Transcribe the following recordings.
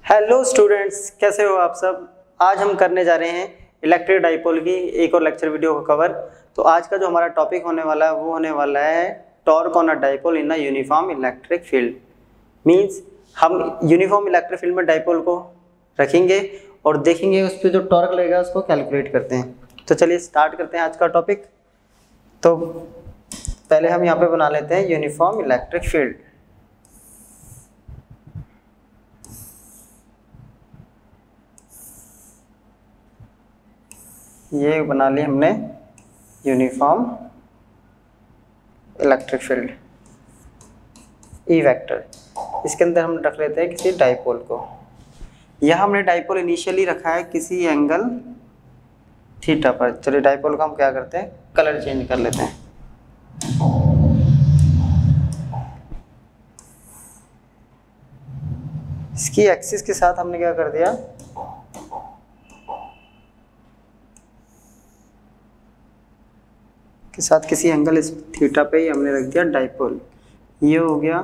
Hello students, कैसे हो आप सब। आज हम करने जा रहे हैं इलेक्ट्रिक डाइपोल की एक और लेक्चर वीडियो को कवर। तो आज का जो हमारा टॉपिक होने वाला है वो होने वाला है torque on a dipole in a uniform electric field. Means हम यूनिफॉर्म इलेक्ट्रिक फील्ड में डाइपोल को रखेंगे और देखेंगे उस पर जो टॉर्क लगेगा उसको कैलकुलेट करते हैं। तो चलिए स्टार्ट करते हैं आज का टॉपिक। तो पहले हम यहाँ पे बना लेते हैं यूनिफॉर्म इलेक्ट्रिक फील्ड। ये बना ली हमने uniform electric field E vector. इसके अंदर हम रख लेते हैं किसी डाइपोल को। यह हमने डाइपोल इनिशियली रखा है किसी एंगल थीटा पर। चलिए डाइपोल का हम क्या करते हैं, कलर चेंज कर लेते हैं। इसकी एक्सिस के साथ हमने क्या कर दिया, के साथ किसी एंगल इस थीटा पे ही हमने रख दिया डाइपोल। ये हो गया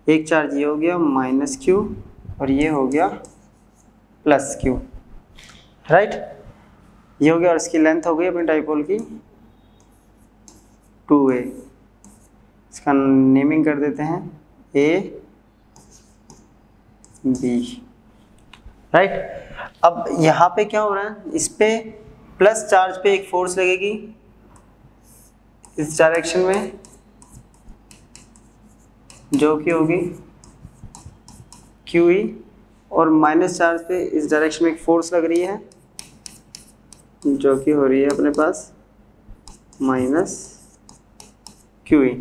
एक चार्ज, ये हो गया माइनस क्यू और ये हो गया प्लस क्यू, राइट। ये हो गया और इसकी लेंथ हो गई अपनी डाइपोल की 2a। इसका नेमिंग कर देते हैं ए बी, राइट। अब यहाँ पे क्या हो रहा है, इस पे प्लस चार्ज पे एक फोर्स लगेगी इस डायरेक्शन में जो कि होगी क्यू ई, और माइनस चार्ज पे इस डायरेक्शन में एक फोर्स लग रही है जो कि हो रही है अपने पास माइनस क्यू ई।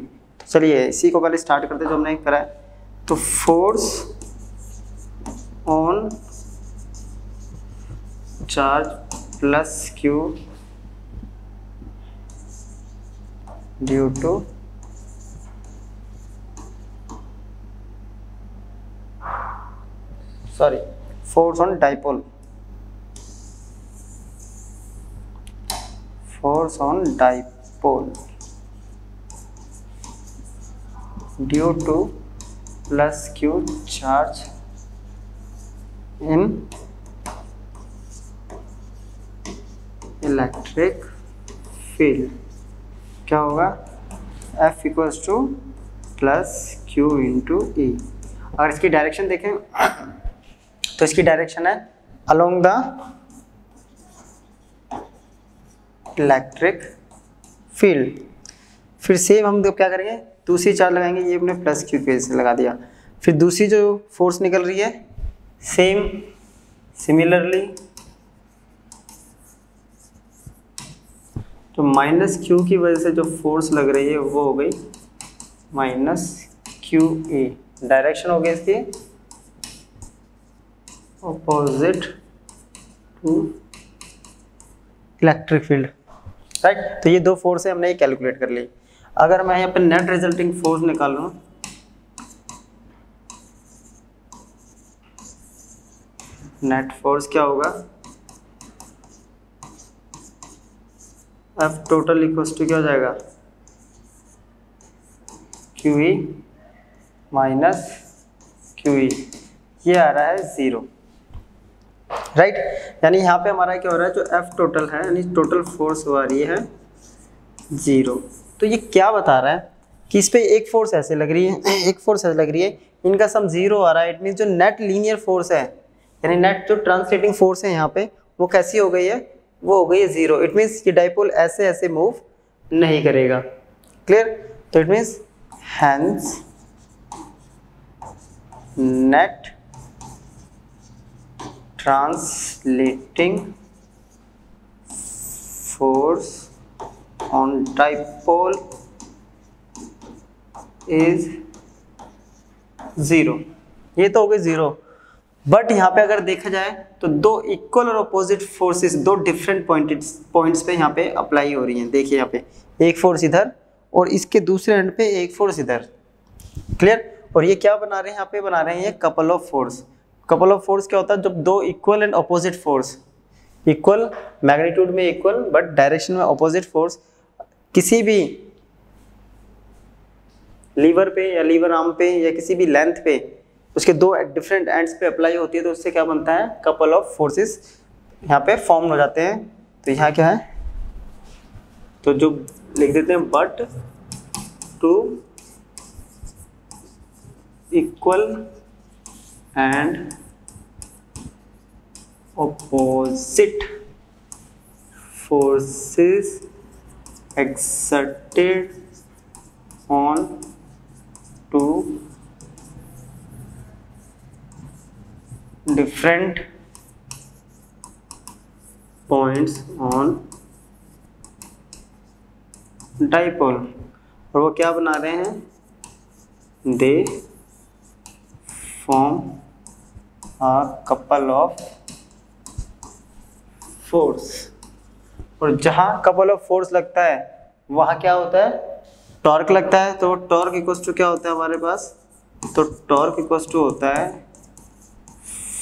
चलिए इसी को पहले स्टार्ट करते जो हमने करा है। तो force on charge plus q due to force on dipole, force on dipole due to plus q charge in electric field. क्या होगा, F equals to plus q into E. अगर इसकी डायरेक्शन देखें तो इसकी डायरेक्शन है अलोंग द इलेक्ट्रिक फील्ड। फिर same हम क्या करेंगे, दूसरी चार्ज लगाएंगे, ये हमने प्लस क्यू के से लगा दिया। फिर दूसरी जो फोर्स निकल रही है सेम सिमिलरली तो माइनस क्यू की वजह से जो फोर्स लग रही है वो हो गई माइनस क्यू ए। डायरेक्शन हो गई इसकी opposite to electric field, right. तो ये दो फोर्स है, हमने ये कैलकुलेट कर ली। अगर मैं यहाँ पे नेट रिजल्टिंग फोर्स निकालूं, नेट फोर्स क्या होगा, F टोटल इक्वल्स टू क्या हो जाएगा, Q E minus Q E, ये आ रहा है 0, राइट। यानी यहाँ पे हमारा क्या हो रहा है, जो F टोटल है यानी टोटल फोर्स आ रही है 0। तो ये क्या बता रहा है कि इस पे एक फोर्स ऐसे लग रही है, एक फोर्स ऐसे लग रही है, इनका सम 0 आ रहा है। इट मीन्स जो नेट लीनियर फोर्स है यानी नेट जो ट्रांसलेटिंग फोर्स है यहाँ पे वो कैसी हो गई है, वो हो गई है 0। इट मीन्स ये डाइपोल ऐसे ऐसे मूव नहीं करेगा, क्लियर। तो it means hence net translating force on dipole is 0। ये तो हो गई 0। बट यहाँ पे अगर देखा जाए तो दो इक्वल और अपोजिट फोर्सेस दो डिफरेंट पॉइंट्स पे यहाँ पे अप्लाई हो रही हैं। देखिए यहाँ पे एक फोर्स इधर और इसके दूसरे एंड पे एक फोर्स इधर, क्लियर। और ये क्या बना रहे हैं, यहाँ पे बना रहे हैं ये couple of force. Couple of force क्या होता है, जब दो equal and opposite force, equal magnitude में इक्वल बट डायरेक्शन में अपोजिट फोर्स किसी भी लीवर पे या लीवर आर्म पे या किसी भी लेंथ पे उसके दो डिफरेंट एंड्स पे अप्लाई होती है तो उससे क्या बनता है, कपल ऑफ फोर्सेस यहाँ पे फॉर्म हो जाते हैं। तो यहाँ क्या है, तो जो लिख देते हैं but two equal and opposite forces exerted on two different points on dipole, और वो क्या बना रहे हैं, they form a couple of force. और जहां कपल ऑफ फोर्स लगता है वहां क्या होता है, टॉर्क लगता है। तो टॉर्क इक्वल्स टू क्या होता है हमारे पास, तो टॉर्क इक्वल्स टू होता है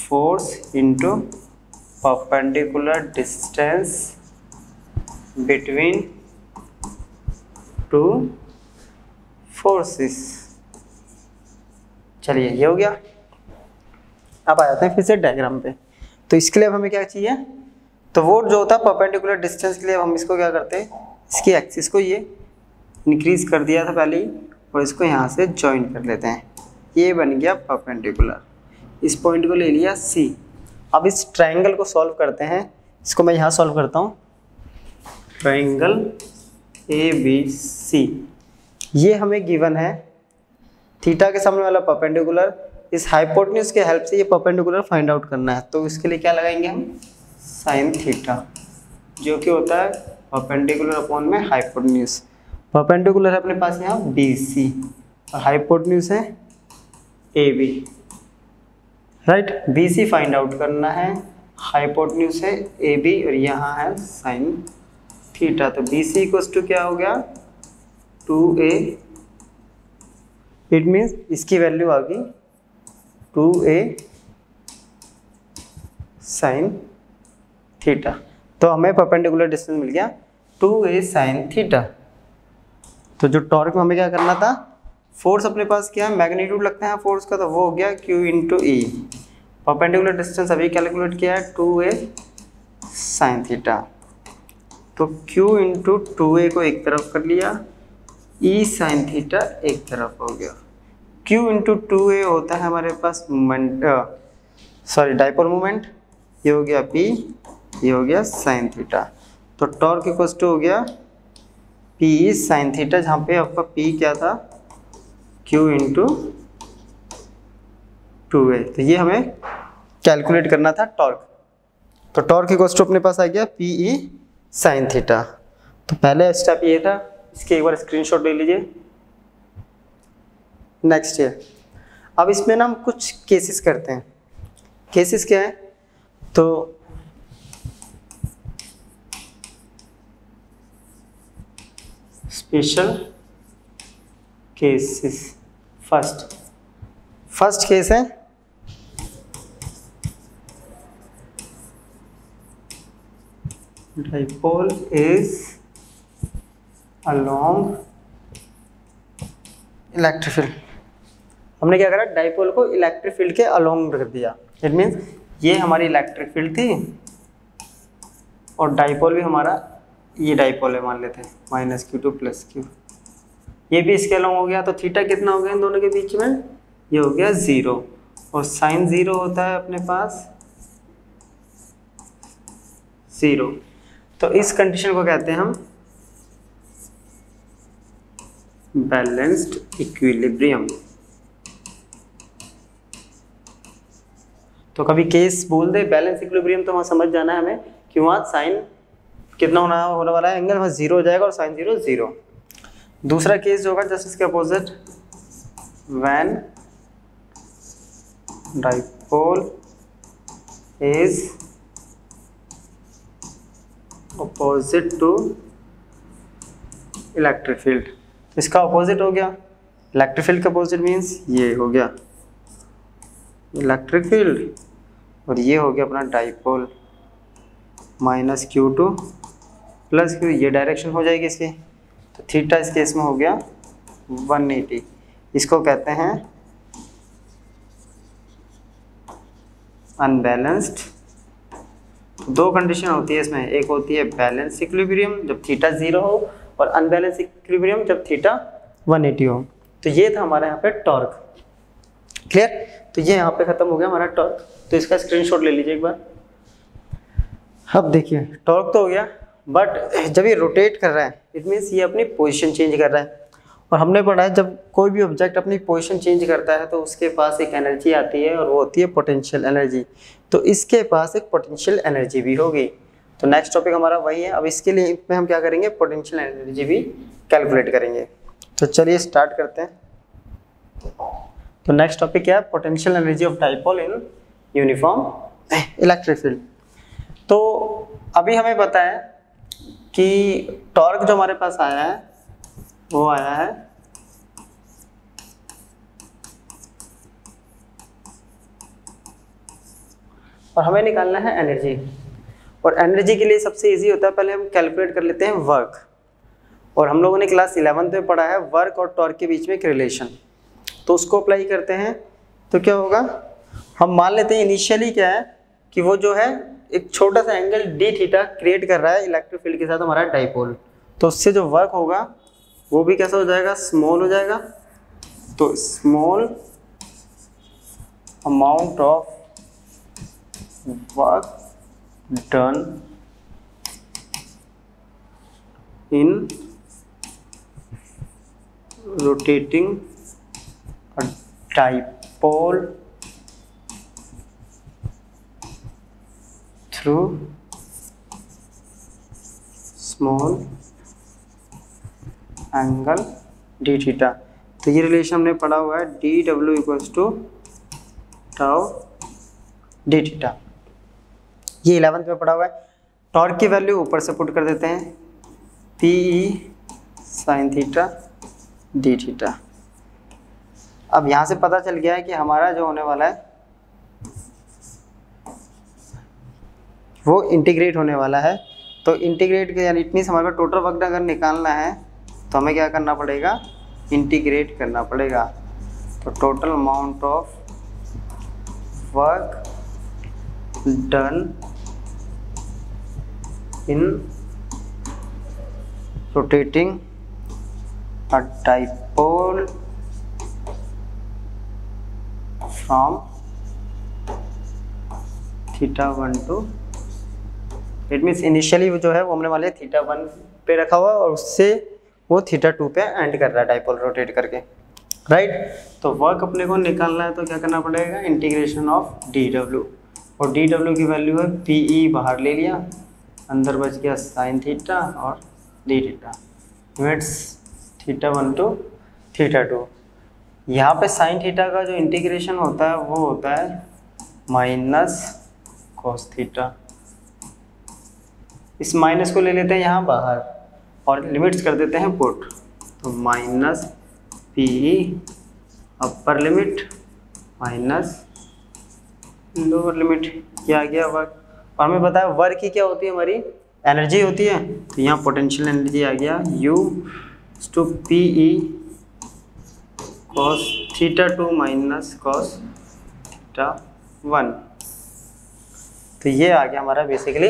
force into perpendicular distance between two forces. चलिए ये हो गया। अब आ जाते हैं फिर से डायग्राम पे। तो इसके लिए अब हमें क्या चाहिए, तो वो जो होता है परपेंडिकुलर डिस्टेंस के लिए हम इसको क्या करते हैं, इसकी एक्सिस को ये इंक्रीज कर दिया था पहले ही, और इसको यहाँ से ज्वाइन कर लेते हैं। ये बन गया परपेंडिकुलर, इस पॉइंट को ले लिया C। अब इस ट्रायंगल को सॉल्व करते हैं, इसको मैं यहाँ सॉल्व करता हूँ। ट्रायंगल ABC, ये हमें गिवन है, थीटा के सामने वाला परपेंडिकुलर, इस हाइपोटेन्यूज के हेल्प से ये परपेंडिकुलर फाइंड आउट करना है। तो इसके लिए क्या लगाएंगे हम, साइन थीटा, जो कि होता है परपेंडिकुलर अपॉन में हाइपोटेन्यूज। परपेंडिकुलर है अपने पास यहाँ BC और हाइपोटेन्यूज है AB, right. BC find out करना है, हाइपोटेन्यूज है AB और यहाँ है साइन थीटा। तो BC इक्वल्स टू क्या हो गया, 2A, इट मीन्स इसकी वैल्यू आ गई 2A साइन थीटा। तो हमें परपेंडिकुलर डिस्टेंस मिल गया 2A साइन थीटा। तो जो टॉर्क में हमें क्या करना था, फोर्स अपने पास क्या है, मैग्नीट्यूड लगता है फोर्स का, तो वो हो गया Q into E। Perpendicular distance अभी कैलकुलेट किया है 2A साइन थीटा। तो Q इंटू 2A को एक तरफ कर लिया, E साइन थीटा एक तरफ हो गया। Q इंटू 2A होता है हमारे पास मोमेंट, सॉरी डाइपोल मोमेंट, ये हो गया P, ये हो गया साइन थीटा। तो टॉर्क इक्वल्स टू हो गया P साइन थीटा, जहाँ पे आपका P क्या था, Q इंटू 2A। तो ये हमें कैलकुलेट करना था टॉर्क। तो टॉर्क इक्वल्स टू अपने पास आ गया PE साइन थीटा। तो पहले स्टेप ये था, इसके एक बार स्क्रीनशॉट ले लीजिए। नेक्स्ट है, अब इसमें ना हम कुछ केसेस करते हैं। केसेस क्या है, तो स्पेशल केसेस। फर्स्ट केस है, dipole is along electric field. हमने क्या करा, डाइपोल को इलेक्ट्रिक फील्ड के अलोंग कर दिया। इट मीन्स ये हमारी इलेक्ट्रिक फील्ड थी और डाइपोल भी हमारा ये डाइपोल है, मान लेते हैं -Q2 + Q। ये भी इसके अलोंग हो गया। तो थीटा कितना हो गया इन दोनों के बीच में, ये हो गया 0, और साइन 0 होता है अपने पास 0। तो इस कंडीशन को कहते हैं हम बैलेंस्ड इक्विलिब्रियम। तो कभी केस बोल दे बैलेंस इक्विलिब्रियम, तो वहाँ समझ जाना है हमें कि वहाँ साइन कितना होने वाला है, एंगल वहाँ 0 हो जाएगा और साइन 0 0। दूसरा केस जो होगा जस्ट इसके opposite, when dipole is opposite to electric field. इसका अपोजिट हो गया, इलेक्ट्रिक फील्ड का अपोजिट मीन्स ये हो गया इलेक्ट्रिक फील्ड, और ये हो गया अपना डाइपोल -Q2 + Q। ये डायरेक्शन हो जाएगी इसकी। तो थीटा इस केस में हो गया 180। इसको कहते हैं अनबैलेंस्ड। दो कंडीशन होती है इसमें, एक होती है बैलेंस इक्विलिब्रियम जब थीटा 0 हो, और अनबैलेंस इक्विलिब्रियम जब थीटा 180 हो। तो ये था हमारे यहाँ पे टॉर्क। क्लियर? तो ये यहाँ पे खत्म हो गया हमारा टॉर्क। तो इसका स्क्रीनशॉट ले लीजिए एक बार। अब देखिए टॉर्क तो हो गया, बट जब ये रोटेट कर रहा है इट मीन्स ये अपनी पोजीशन चेंज कर रहा है। और हमने पढ़ा है जब कोई भी ऑब्जेक्ट अपनी पोजीशन चेंज करता है तो उसके पास एक एनर्जी आती है और वो होती है पोटेंशियल एनर्जी। तो इसके पास एक पोटेंशियल एनर्जी भी होगी। तो नेक्स्ट टॉपिक हमारा वही है। अब इसके लिए में हम क्या करेंगे, पोटेंशियल एनर्जी भी कैलकुलेट करेंगे। तो चलिए स्टार्ट करते हैं। तो नेक्स्ट टॉपिक क्या है, potential energy of dipole in uniform electric field. तो अभी हमें पता है कि टॉर्क जो हमारे पास आया है वो आया है और हमें निकालना है एनर्जी। और एनर्जी के लिए सबसे इजी होता है, पहले हम कैलकुलेट कर लेते हैं वर्क। और हम लोगों ने क्लास 11th में पढ़ा है वर्क और टॉर्क के बीच में एक रिलेशन, तो उसको अप्लाई करते हैं। तो क्या होगा, हम मान लेते हैं इनिशियली क्या है कि वो जो है एक छोटा सा एंगल डी थीटा क्रिएट कर रहा है इलेक्ट्रिक फील्ड के साथ हमारा डाइपोल। तो उससे जो वर्क होगा वो भी कैसा हो जाएगा, स्मॉल हो जाएगा। तो small amount of work done in rotating a dipole through small angle d theta। तो ये रिलेशन हमने पढ़ा हुआ है dw equals to tau d theta, ये 11th में पढ़ा हुआ है। टॉर्क की वैल्यू ऊपर से पुट कर देते हैं, PE sine theta d theta. अब यहाँ से पता चल गया है कि हमारा जो होने वाला है वो इंटीग्रेट होने वाला है। तो इंटीग्रेट के यानी इतनी हमारे टोटल वर्क अगर निकालना है तो हमें क्या करना पड़ेगा, इंटीग्रेट करना पड़ेगा। तो total amount of work done in rotating a dipole from theta 1 to, it means initially जो है वो हमने वाले थीटा 1 पे रखा हुआ और उससे वो थीटा 2 पे एंड कर रहा है डाइपोल रोटेट करके, राइट। तो वर्क अपने को निकालना है तो क्या करना पड़ेगा, इंटीग्रेशन ऑफ dw। और dw की वैल्यू है PE, बाहर ले लिया, अंदर बच गया साइन थीटा और d theta, limits theta 1 to theta 2। यहाँ पे साइन थीटा का जो इंटीग्रेशन होता है वो होता है माइनस कॉस थीटा। इस माइनस को ले लेते हैं यहाँ बाहर और लिमिट्स कर देते हैं पुट। तो minus PE upper limit minus lower limit, क्या आ गया वर्क। और हमें पता है वर्क की क्या होती है, हमारी एनर्जी होती है। तो यहाँ पोटेंशियल एनर्जी आ गया U to PE cos theta 2 minus cos theta 1। तो ये आ गया हमारा बेसिकली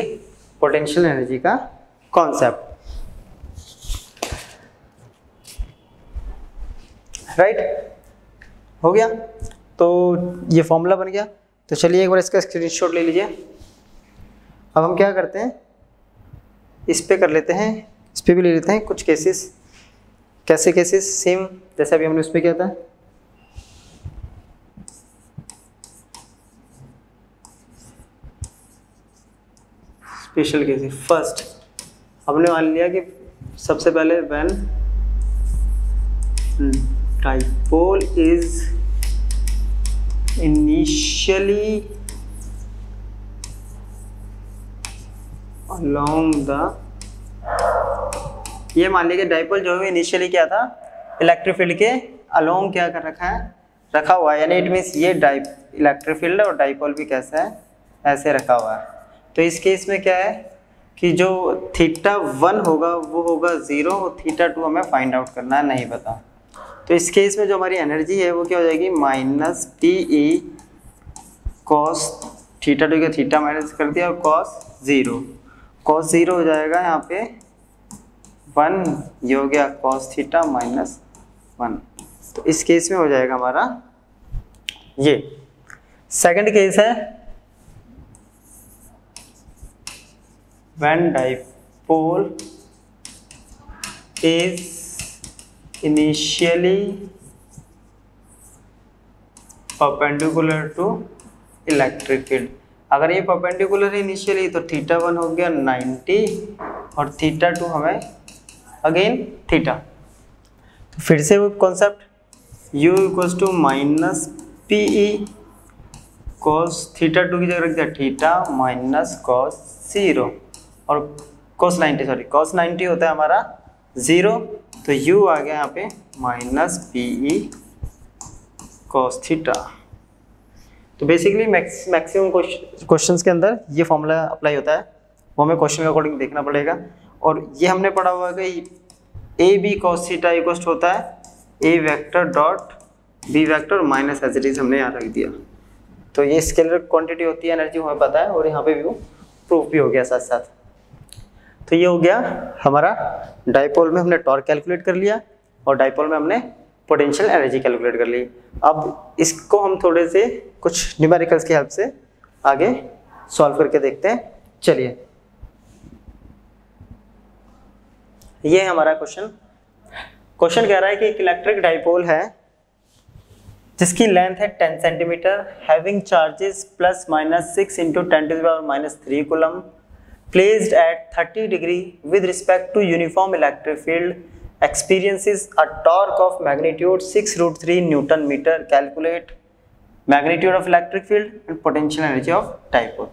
पोटेंशियल एनर्जी का कॉन्सेप्ट, राइट। हो गया, तो ये फॉर्मूला बन गया। तो चलिए एक बार इसका स्क्रीनशॉट ले लीजिए। अब हम क्या करते हैं, इस पे कर लेते हैं, इस पे भी ले लेते हैं कुछ केसेस। कैसे केसेस, सेम जैसे अभी हमने उस पर किया था। स्पेशल केसेस, फर्स्ट हमने मान लिया कि सबसे पहले when dipole is initially along the, ये मान लीजिए डाइपोल जो है इनिशियली क्या था, इलेक्ट्रिक फील्ड के अलोंग क्या कर रखा है, रखा हुआ है। यानी इट मीन्स ये इलेक्ट्रिक फील्ड और डाइपोल भी कैसा है, ऐसे रखा हुआ है। तो इस केस में क्या है कि जो थीटा 1 होगा वो होगा 0 और थीटा 2 हमें फाइंड आउट करना है, नहीं पता। तो इस केस में जो हमारी एनर्जी है वो क्या हो जाएगी, minus PE cos theta two का थीटा माइनस कर दिया और कॉस 0, कॉस 0 हो जाएगा यहाँ पे 1, ये हो गया कॉस थीटा माइनस 1। तो इस केस में हो जाएगा हमारा ये। सेकंड केस है when dipole is initially perpendicular to electric field. अगर ये परपेंडिकुलर है इनिशियली तो थीटा 1 हो गया 90 और थीटा 2 हमें अगेन थीटा। तो फिर से वो concept u equals to minus P E, cos theta 2 की जगह रख दिया थीटा माइनस कॉस 0 और कॉस 90 होता है हमारा 0, तो u आ गया यहाँ पे minus P E cos theta. तो बेसिकली मैक्सिमम क्वेश्चंस के अंदर ये फॉर्मूला अप्लाई होता है, वो हमें क्वेश्चन के अकॉर्डिंग देखना पड़ेगा। और ये हमने पढ़ा हुआ है कि a b cos theta equal होता है a vector dot b vector minus as it is हमने यहाँ रख दिया। तो ये स्केलर क्वांटिटी होती है, एनर्जी हमें पता है और यहाँ पे भी वो प्रूफ भी हो गया साथ साथ। तो ये हो गया हमारा डाइपोल में हमने टॉर्क कैलकुलेट कर लिया और डाइपोल में हमने पोटेंशियल एनर्जी कैलकुलेट कर ली। अब इसको हम थोड़े से कुछ न्यूमेरिकल्स की हेल्प से आगे सॉल्व करके देखते हैं। चलिए, ये है हमारा क्वेश्चन। क्वेश्चन कह रहा है कि एक इलेक्ट्रिक डाइपोल है जिसकी लेंथ है 10 centimetre, having charges plus minus 6 into 10⁻³ coulomb, placed at 30 degree with respect to uniform electric field, experiences a torque of magnitude 6√3 Newton meter. Calculate magnitude of electric field and potential energy of dipole.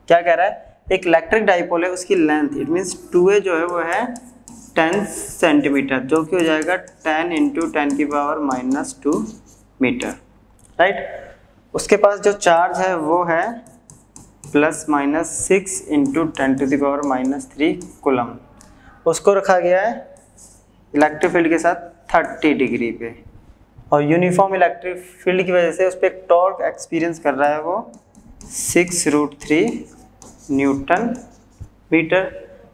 क्या कह रहा है, एक electric dipole है, उसकी length it means 2a जो है वो है 10 सेंटीमीटर, जो कि हो जाएगा 10 इंटू 10⁻⁻² मीटर, राइट। उसके पास जो चार्ज है वो है प्लस माइनस 6 इंटू 10⁻³ कूलम। उसको रखा गया है इलेक्ट्रिक फील्ड के साथ 30 डिग्री पे और यूनिफॉर्म इलेक्ट्रिक फील्ड की वजह से उस पर एक टॉर्क एक्सपीरियंस कर रहा है वो 6√3 न्यूटन मीटर।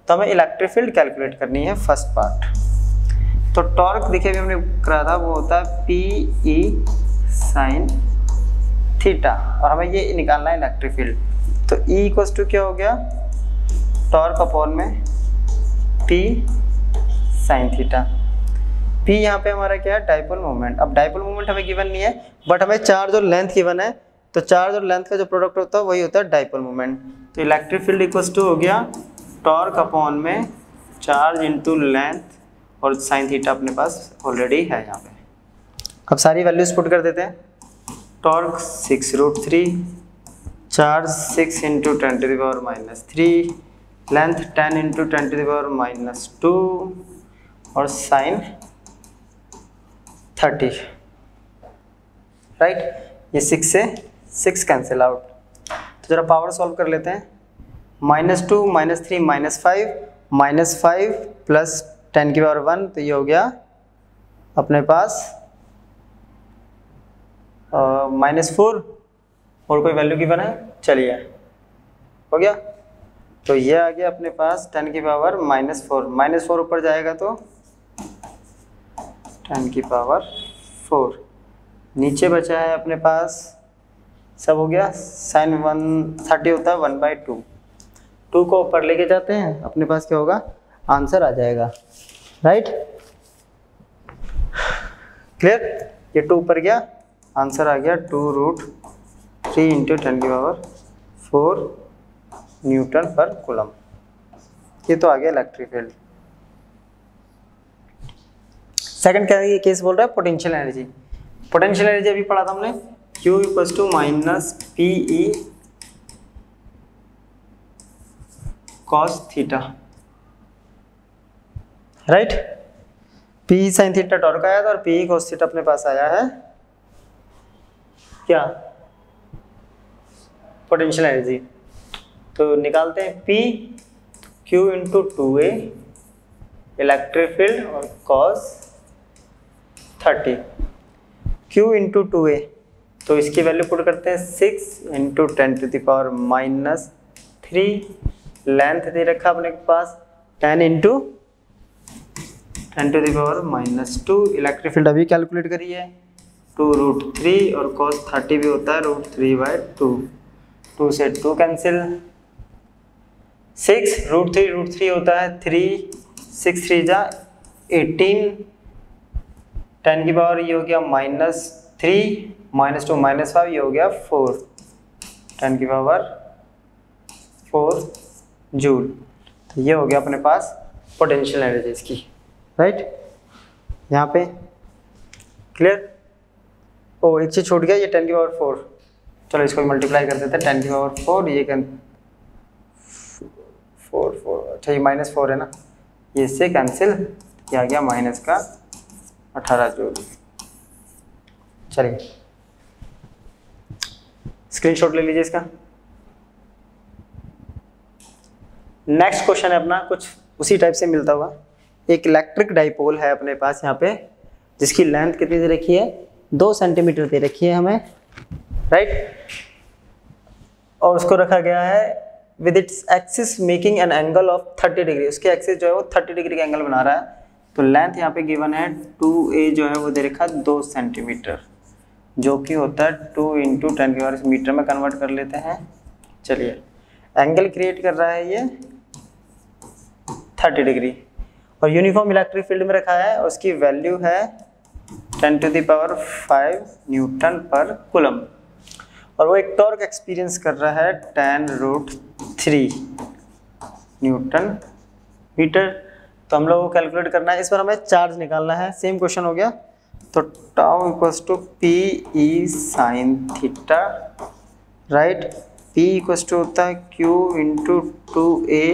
तो हमें इलेक्ट्रिक फील्ड कैलकुलेट करनी है फर्स्ट पार्ट। तो टॉर्क देखिए अभी हमने करा था वो होता है पी ई साइन थीटा और हमें ये निकालना है इलेक्ट्रिक फील्ड। तो ई इक्वल्स टू क्या हो गया, टॉर्क अपॉन में पी साइन थीटा। P यहाँ पे हमारा क्या है, डाइपोल मोमेंट। अब डाइपोल मोमेंट हमें गिवन नहीं है बट हमें चार्ज और लेंथ गिवन है, तो चार्ज और लेंथ का जो प्रोडक्ट होता है वही होता है डाइपोल मोमेंट। तो इलेक्ट्रिक फील्ड इक्वल्स टू हो गया टॉर्क अपॉन में चार्ज इनटू लेंथ और साइन थीटा अपने पास ऑलरेडी है यहाँ पे। अब सारी वैल्यूज पुट कर देते हैं। Torque 6√3, charge 6 into 10⁻⁻3, length 10 into 10⁻⁻2 और साइन 30, राइट। ये 6 से 6 कैंसिल आउट। तो जरा पावर सॉल्व कर लेते हैं। -2 -3 -5 -5 प्लस 10⁻1, तो ये हो गया अपने पास -4 और कोई वैल्यू गिवन है, चलिए हो गया। तो ये आ गया अपने पास 10⁻⁻4, -4 ऊपर जाएगा तो 10⁻4, नीचे बचा है अपने पास सब हो गया साइन 130 होता है 1/2, 2 को ऊपर लेके जाते हैं अपने पास क्या होगा, आंसर आ जाएगा, राइट। क्लियर, ये 2 ऊपर गया, आंसर आ गया 2√3 इंटू 10⁻4 न्यूटन पर कूलम। ये तो आ गया इलेक्ट्रिक फील्ड। सेकंड क्या है, ये केस बोल रहा है पोटेंशियल एनर्जी। पोटेंशियल एनर्जी अभी पढ़ा था हमने, Q equals to minus P E cos theta, right. P sine theta torque आया था और पी कॉस थीटा अपने पास आया है क्या, पोटेंशियल एनर्जी। तो निकालते हैं P Q into 2a electric field और cos 30, Q इंटू 2a तो इसकी वैल्यू पुट करते हैं 6 इंटू 10⁻³ लेंथ दे रखा अपने के पास 10 इंटू 10⁻²। इलेक्ट्रिक फील्ड अभी कैलकुलेट करिए 2√3 और cos 30 भी होता है √3/2। 2 से 2 कैंसिल, 6√3 होता है 3, 6 3 जा 18, 10 की पावर ये हो गया -3, -2 -5 ये हो गया 4, 10 की पावर 4 जूल। तो ये हो गया अपने पास पोटेंशियल एनर्जी इसकी, राइट। यहाँ पे क्लियर। ओ एक चीज छूट गया, ये 10 की पावर 4, चलो इसको मल्टीप्लाई कर देते हैं 10 की पावर 4, ये कैन 4 अच्छा ये -4 है ना, ये इससे कैंसिल, ये आ गया माइनस का 18 जूल। चलिए स्क्रीनशॉट ले लीजिए इसका। नेक्स्ट क्वेश्चन है अपना कुछ उसी टाइप से मिलता हुआ। एक इलेक्ट्रिक डाइपोल है अपने पास यहाँ पे, जिसकी लेंथ कितनी दे रखी है 2 सेंटीमीटर दे रखी है हमें, राइट। और उसको रखा गया है with its axis making an angle of 30 degree. उसके एक्सिस जो है वो 30 डिग्री का एंगल बना रहा है। तो लेंथ यहाँ पे गिवन है 2a जो है वो दे रखा है 2 सेंटीमीटर, जो कि होता है 2 इंटू 10⁻⁻⁰ मीटर में कन्वर्ट कर लेते हैं। चलिए एंगल क्रिएट कर रहा है ये 30 डिग्री और यूनिफॉर्म इलेक्ट्रिक फील्ड में रखा है। उसकी वैल्यू है 10⁵ न्यूटन पर कूलम और वो एक टॉर्क एक्सपीरियंस कर रहा है 10√3 न्यूटन मीटर। तो हम लोग को कैलकुलेट करना है, इस पर हमें चार्ज निकालना है। सेम क्वेश्चन हो गया। तो tau equals to PE sin theta, right. P equals to होता है Q into 2A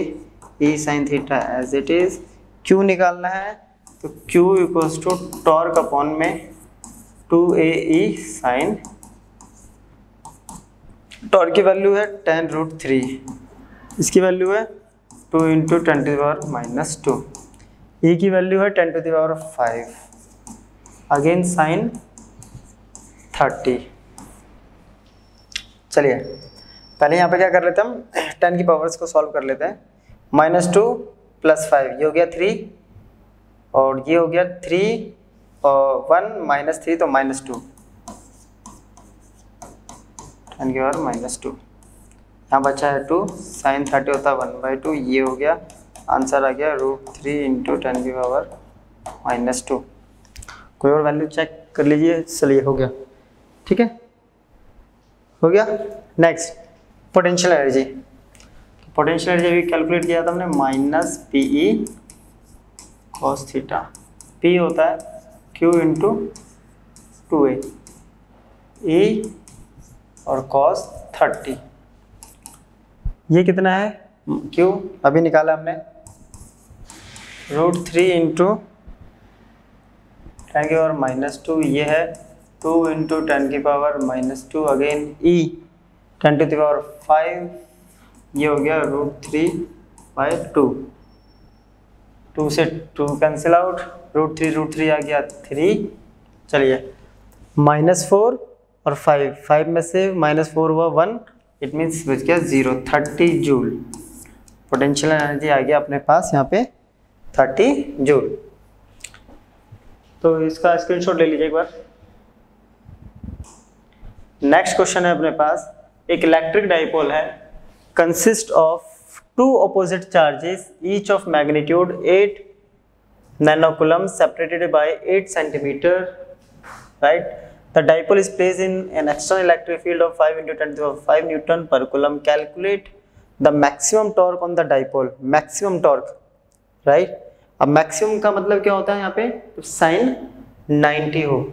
E sin theta as it is. Q निकालना है तो Q equals to torque upon में 2A E sin, टॉर्क की वैल्यू है 10√3, इसकी वैल्यू है 2 इंटू 10⁻⁻², E की वैल्यू है 10⁵, अगेन साइन 30। चलिए पहले यहाँ पे क्या कर लेते हैं हम 10 की पावर्स को सॉल्व कर लेते हैं। -2 + 5 ये हो गया 3 और ये हो गया 3 और 1 -3 तो -2, 10 की पावर -2। यहाँ बचा है 2, साइन 30 होता है 1/2, ये हो गया आंसर आ गया √3 इंटू 10 की पावर -2। कोई और वैल्यू चेक कर लीजिए। चलिए हो गया, ठीक है, हो गया। Next potential energy. Potential energy भी कैलकुलेट किया था हमने -PE cos थीटा। P होता है Q इंटू 2A E और cos 30। ये कितना है Q अभी निकाला हमने √3 इंटू 10 की पावर -2, ये है 2 इंटू 10 की पावर -2, अगेन E 10⁵, ये हो गया √3/2। 2 से 2 कैंसिल आउट, √3 आ गया 3। चलिए -4 और 5 में से -4 हुआ 1, इट मीन्स बच गया 0, 30 जूल। पोटेंशियल एनर्जी आ गया अपने पास यहाँ पे 30 जूल। तो इसका स्क्रीनशॉट ले लीजिए एक बार। नेक्स्ट क्वेश्चन है अपने पास, एक इलेक्ट्रिक डाइपोल है, consist of 2 opposite charges each of magnitude 8 nanocoulomb separated by 8 centimetre, right. The dipole is placed in an external electric field of 5 × 10⁵ newton per coulomb. Calculate the maximum torque on the dipole. Maximum torque, right. अब maximum का मतलब क्या होता है यहाँ पे, sign 90 हो,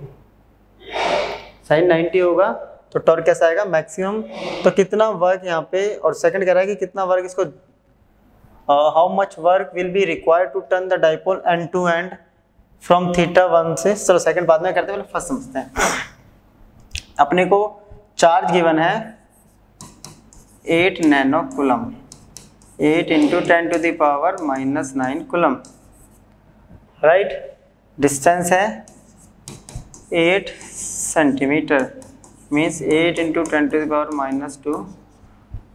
sign 90 होगा तो टॉर्क कैसा आएगा मैक्सिमम। तो कितना वर्क यहाँ पे, और सेकंड कह रहा है कि कितना वर्क इसको, how much work will be required to turn the dipole end to end from θ1 से। चलो सेकंड बाद में करते हैं, फर्स्ट समझते हैं। अपने को चार्ज गिवन है 8 nanocoulomb, 8 into 10⁻⁻9 coulomb, right. Distance है 8 centimetre, means 8 into 10⁻⁻2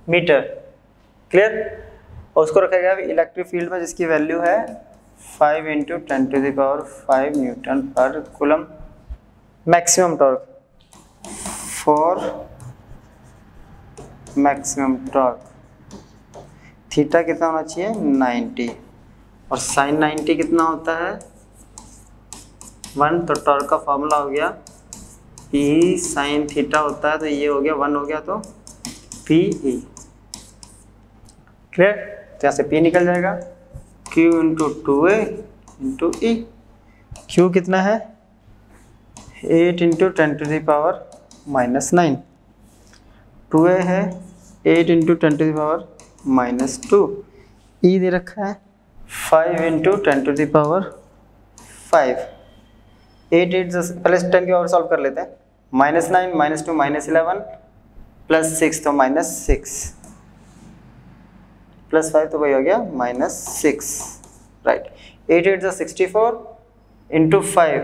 metre. Clear. और उसको रखा गया इलेक्ट्रिक फील्ड में जिसकी वैल्यू है 5 into 10⁵ newton per coulomb. Maximum torque for maximum torque theta कितना होना चाहिए 90 और साइन 90 कितना होता है 1। तो टॉर्क का फॉर्मूला हो गया P साइन थीटा होता है तो ये हो गया 1 हो गया तो PE। क्लियर। तो यहाँ से P निकल जाएगा Q into 2A into E। Q कितना है 8 इंटू 10⁻⁻9। 2A है 8 इंटू 10⁻⁻2। E दे रखा है 5 इंटू 10⁵। 8 पहले 10 की और सॉल्व कर लेते हैं। -9 -2 -11 +6 तो -6 +5 तो वही हो गया -6 राइट। 8 8 64 इंटू 5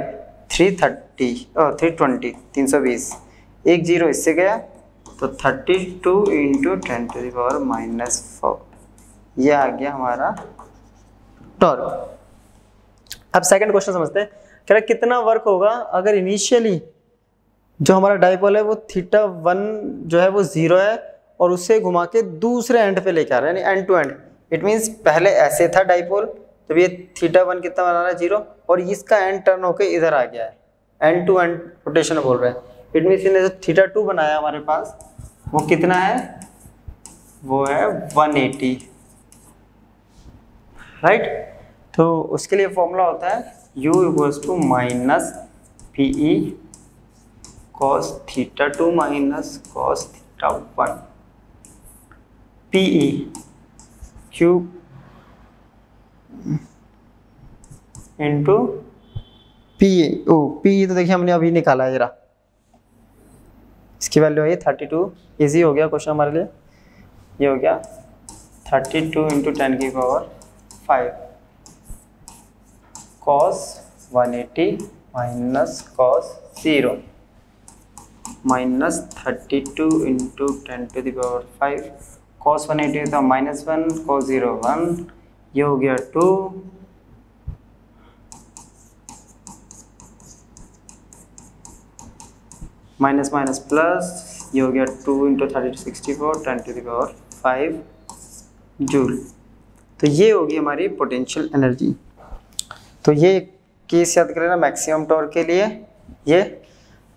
330 और 320 320 एक जीरो इससे गया तो 32 इंटू 10⁻⁻4 ये आ गया हमारा टॉर्क। अब सेकंड क्वेश्चन समझते हैं। कह रहा कितना वर्क होगा अगर इनिशियली जो हमारा डाइपोल है वो θ1 जो है वो 0 है और उससे घुमा के दूसरे एंड पे लेके आ रहा है यानी end to end. It means पहले ऐसे था डाइपोल तो ये θ1 कितना बना रहा है 0 और इसका एंड टर्न होके इधर आ गया है। एंड टू एंड रोटेशन बोल रहे हैं। इट मीन्स इन्हें जो θ2 बनाया हमारे पास वो कितना है वो है 180 राइट। तो उसके लिए फॉर्मूला होता है U = -PE cos θ2 - cos θ1 PE Q into PE। ओ PE तो देखिए हमने अभी निकाला है जरा, इसकी वैल्यू है 32। इजी हो गया क्वेश्चन हमारे लिए। ये हो गया 32 into 10⁵ cos 180 minus cos 0 minus 32 into 10⁵ cos 180 था -1 cos 0 1 ये हो गया 2 माइनस माइनस प्लस ये हो गया 2 इंटू 32 64 10⁵ जूल। तो ये होगी हमारी पोटेंशियल एनर्जी। तो ये केस याद करें ना मैक्सिमम टॉर्क के लिए। ये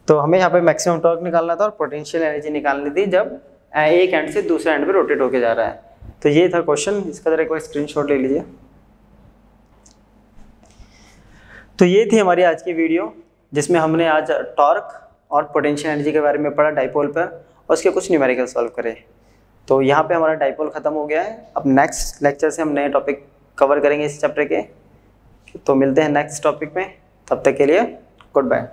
तो हमें यहाँ पे मैक्सिमम टॉर्क निकालना था और पोटेंशियल एनर्जी निकालनी थी जब एक एंड से दूसरे एंड पे रोटेट होके जा रहा है। तो ये था क्वेश्चन। इसका जरा कोई स्क्रीनशॉट ले लीजिए। तो ये थी हमारी आज की वीडियो जिसमें हमने आज टॉर्क और पोटेंशियल एनर्जी के बारे में पढ़ा डाइपोल पर और उसके कुछ न्यूमेरिकल सॉल्व करे। तो यहाँ पे हमारा डाइपोल खत्म हो गया है। अब नेक्स्ट लेक्चर से हम नए टॉपिक कवर करेंगे इस चैप्टर के। तो मिलते हैं नेक्स्ट टॉपिक में, तब तक के लिए गुड बाय।